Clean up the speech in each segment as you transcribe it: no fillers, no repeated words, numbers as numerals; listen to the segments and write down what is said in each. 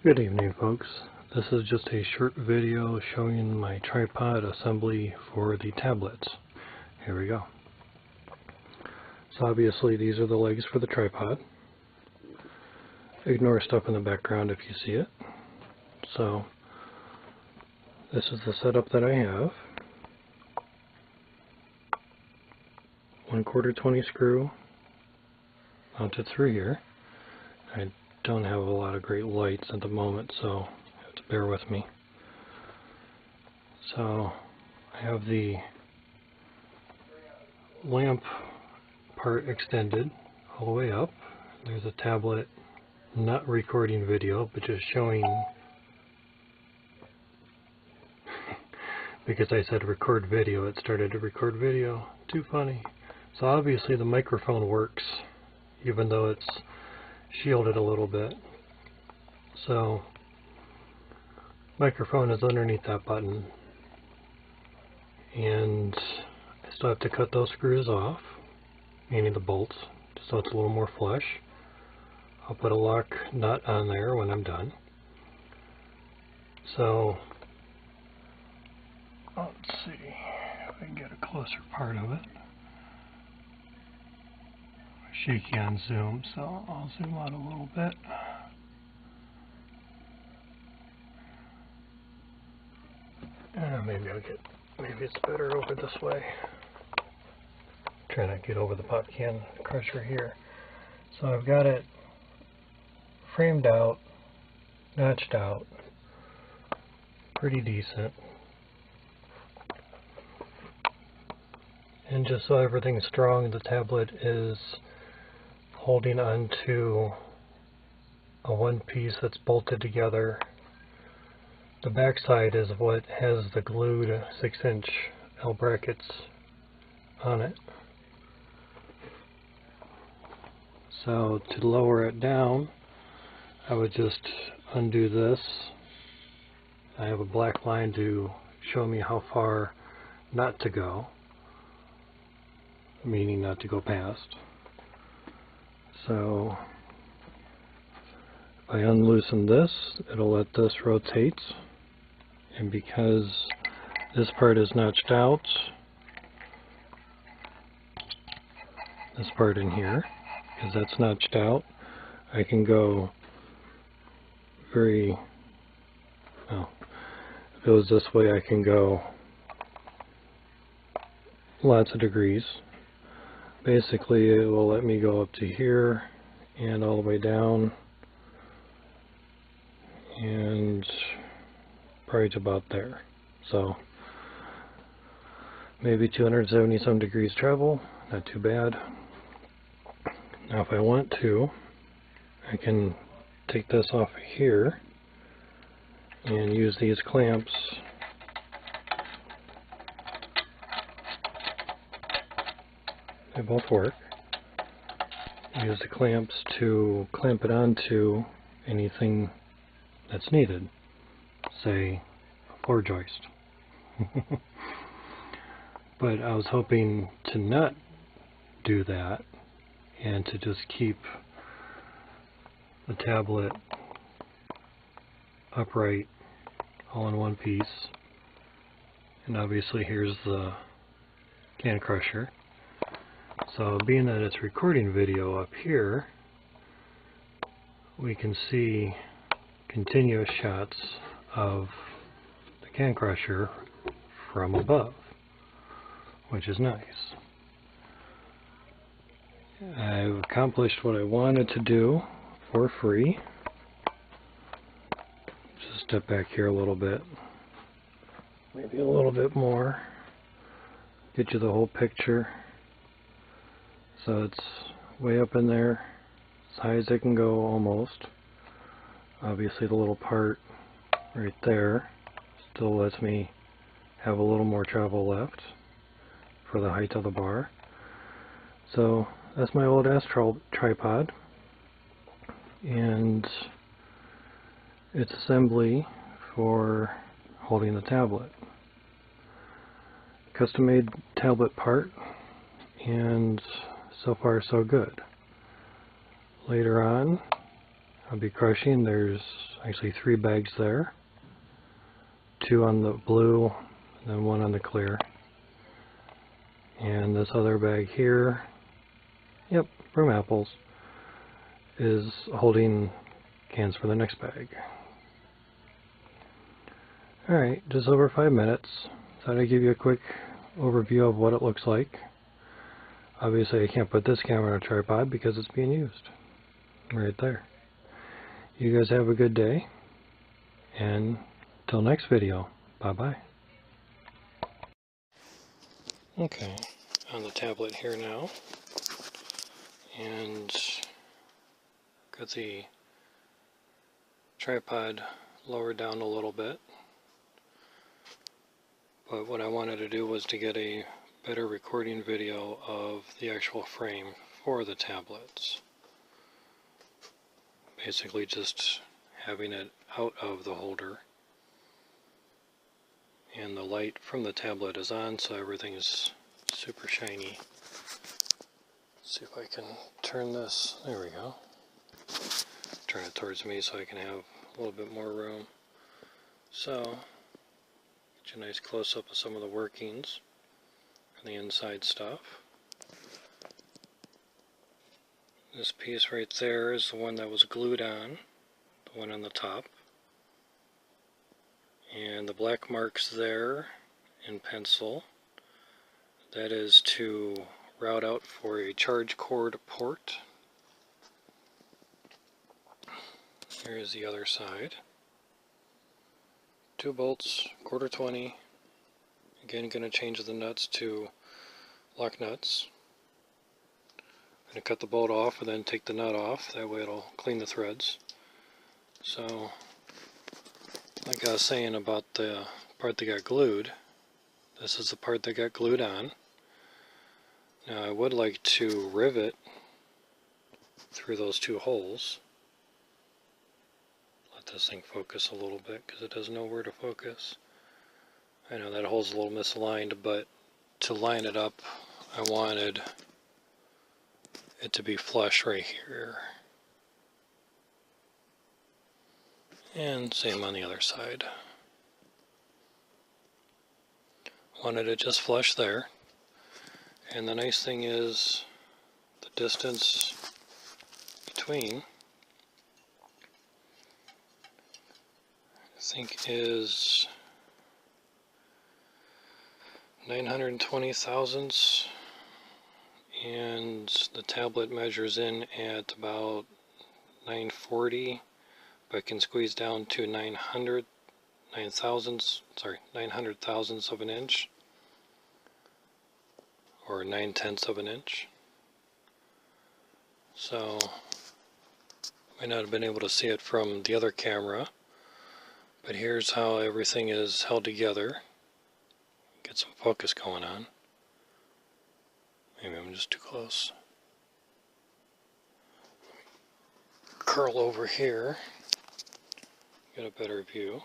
Good evening, folks. This is just a short video showing my tripod assembly for the tablets. Here we go. So obviously these are the legs for the tripod. Ignore stuff in the background if you see it. So this is the setup that I have. 1/4 20 screw mounted through here. I don't have a lot of great lights at the moment, so you have to bear with me. So I have the lamp part extended all the way up. There's a tablet, not recording video, but just showing, because I said record video, it started to record video. Too funny. So obviously the microphone works, even though it's shielded a little bit. So microphone is underneath that button, and I still have to cut those screws off, meaning the bolts, so it's a little more flush. I'll put a lock nut on there when I'm done. So let's see if I can get a closer part of it. Shaky on zoom, so I'll zoom out a little bit. Maybe it's better over this way. Try not to get over the pop can crusher here. So I've got it framed out, notched out, pretty decent. And just so everything's strong, the tablet is holding onto a one piece that's bolted together. The back side is what has the glued 6-inch L brackets on it. So to lower it down, I would just undo this. I have a black line to show me how far not to go, meaning not to go past. So if I unloosen this, it'll let this rotate, and because this part is notched out, this part in here, because that's notched out, I can go if it goes this way, I can go lots of degrees. Basically, it will let me go up to here and all the way down, and probably to about there. So maybe 270 some degrees travel, not too bad. Now if I want to, I can take this off of here and use these clamps they both work. Use the clamps to clamp it onto anything that's needed, say a floor joist. But I was hoping to not do that and to just keep the tablet upright all in one piece. And obviously here's the can crusher. So being that it's recording video up here, we can see continuous shots of the can crusher from above, which is nice. I've accomplished what I wanted to do for free. Just step back here a little bit, maybe a little bit more, get you the whole picture. So it's way up in there, as high as it can go almost. Obviously the little part right there still lets me have a little more travel left for the height of the bar. So that's my old tripod, and its assembly for holding the tablet. Custom made tablet part, and so far so good. Later on I'll be crushing. There's actually 3 bags there. 2 on the blue, and then 1 on the clear. And this other bag here, yep, from apples, is holding cans for the next bag. Alright, just over 5 minutes. Thought I'd give you a quick overview of what it looks like. Obviously I can't put this camera on a tripod because it's being used. Right there. You guys have a good day, and till next video, bye-bye. Okay, on the tablet here now, and got the tripod lowered down a little bit, but what I wanted to do was to get a better recording video of the actual frame for the tablets. Basically just having it out of the holder, and the light from the tablet is on, so everything is super shiny. Let's see if I can turn this, there we go. Turn it towards me so I can have a little bit more room. So, get you a nice close-up of some of the workings and the inside stuff. This piece right there is the one that was glued on, the one on the top. And the black marks there in pencil, that is to route out for a charge cord port. Here's the other side. 2 bolts, 1/4-20. Again, going to change the nuts to lock nuts. I'm going to cut the bolt off and then take the nut off, that way it'll clean the threads. So, like I was saying about the part that got glued, this is the part that got glued on. Now I would like to rivet through those 2 holes. Let this thing focus a little bit because it doesn't know where to focus. I know that hole's a little misaligned, but to line it up I wanted it to be flush right here. And same on the other side. Wanted it just flush there. And the nice thing is the distance between, I think, is 920 thousandths, and the tablet measures in at about 940, but can squeeze down to 900 thousandths of an inch, or 9/10 of an inch. So, might not have been able to see it from the other camera, but here's how everything is held together. Get some focus going on. Maybe I'm just too close. Curl over here. Get a better view.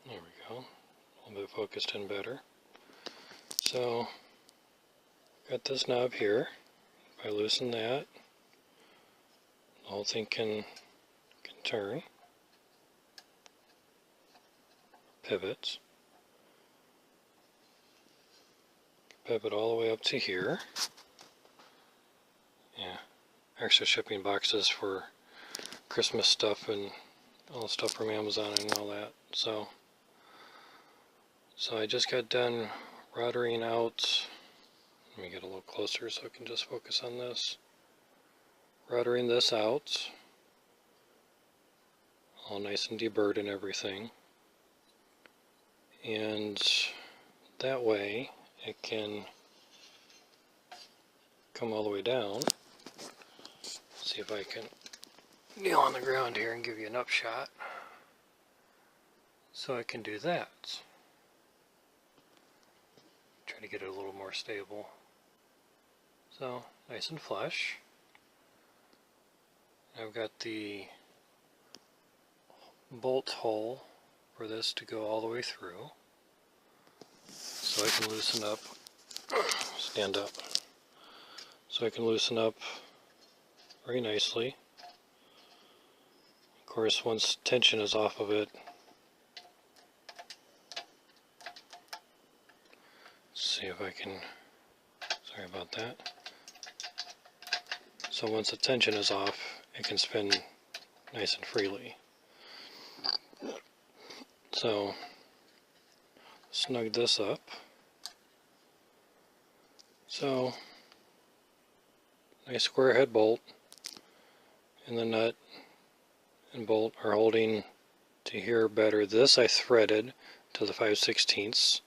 There we go. A little bit focused in better. So, got this knob here. If I loosen that, the whole thing can turn. Pivots. Pivot all the way up to here. Yeah, extra shipping boxes for Christmas stuff and all the stuff from Amazon and all that. So I just got done routering out. Let me get a little closer so I can just focus on this. Routering this out, all nice and deburred and everything. And that way it can come all the way down. See if I can kneel on the ground here and give you an upshot. So I can do that. Try to get it a little more stable. So, nice and flush. I've got the bolt hole for this to go all the way through. So I can loosen up, stand up. So I can loosen up very nicely. Of course, once tension is off of it, let's see if I can, sorry about that. So once the tension is off, it can spin nice and freely. So snug this up. So nice square head bolt, and the nut and bolt are holding to here better. This I threaded to the 5/16,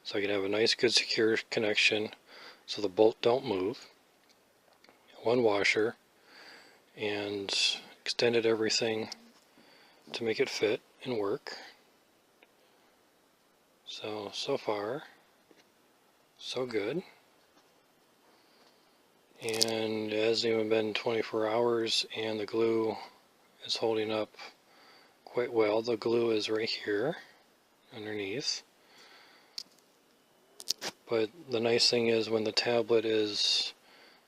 so I can have a nice good secure connection so the bolt don't move. One washer, and extended everything to make it fit and work. So far, so good. And it hasn't even been 24 hours and the glue is holding up quite well. The glue is right here underneath. But the nice thing is when the tablet is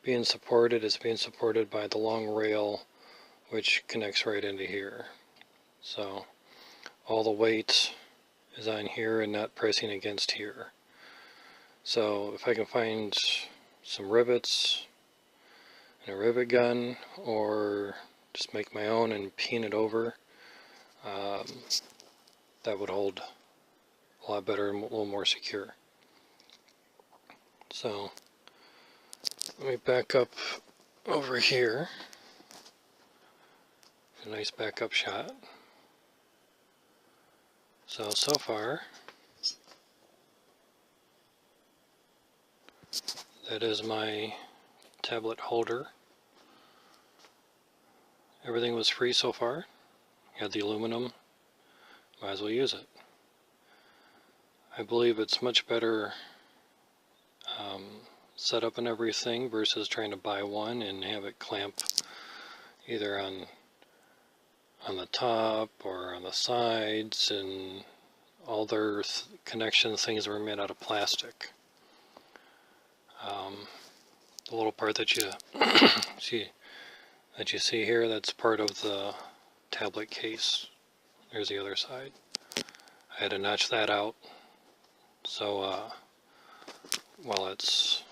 being supported, it's being supported by the long rail which connects right into here. So all the weight is on here and not pressing against here. So if I can find some rivets and a rivet gun, or just make my own and peen it over, that would hold a lot better and a little more secure. So let me back up over here. A nice backup shot. So far, that is my tablet holder. Everything was free so far. You had the aluminum, might as well use it. I believe it's much better setup and everything versus trying to buy one and have it clamp either on the top or on the sides, and all their connection things were made out of plastic. The little part that you see here, that's part of the tablet case. There's the other side. I had to notch that out so while it's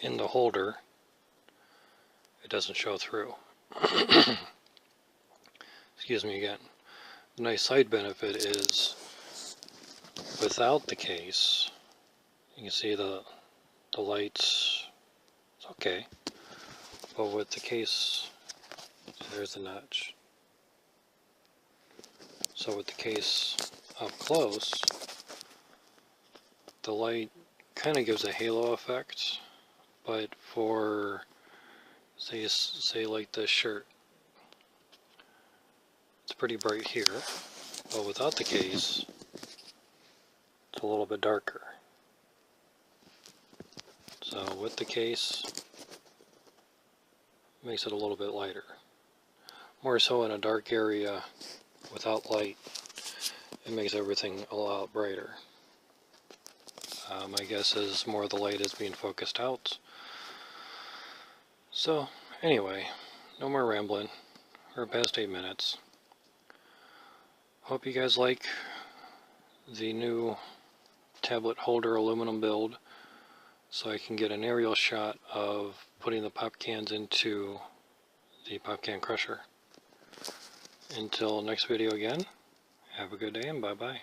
in the holder, it doesn't show through. Excuse me again. The nice side benefit is without the case, you can see the lights, it's okay, but with the case, there's the notch. So with the case up close, the light kind of gives a halo effect, but for say like this shirt, it's pretty bright here, but without the case, it's a little bit darker. So with the case, it makes it a little bit lighter. More so in a dark area without light, it makes everything a lot brighter. My guess is more of the light is being focused out. So anyway, no more rambling. We're past 8 minutes. Hope you guys like the new tablet holder aluminum build, so I can get an aerial shot of putting the pop cans into the pop can crusher. Until next video again, have a good day and bye bye.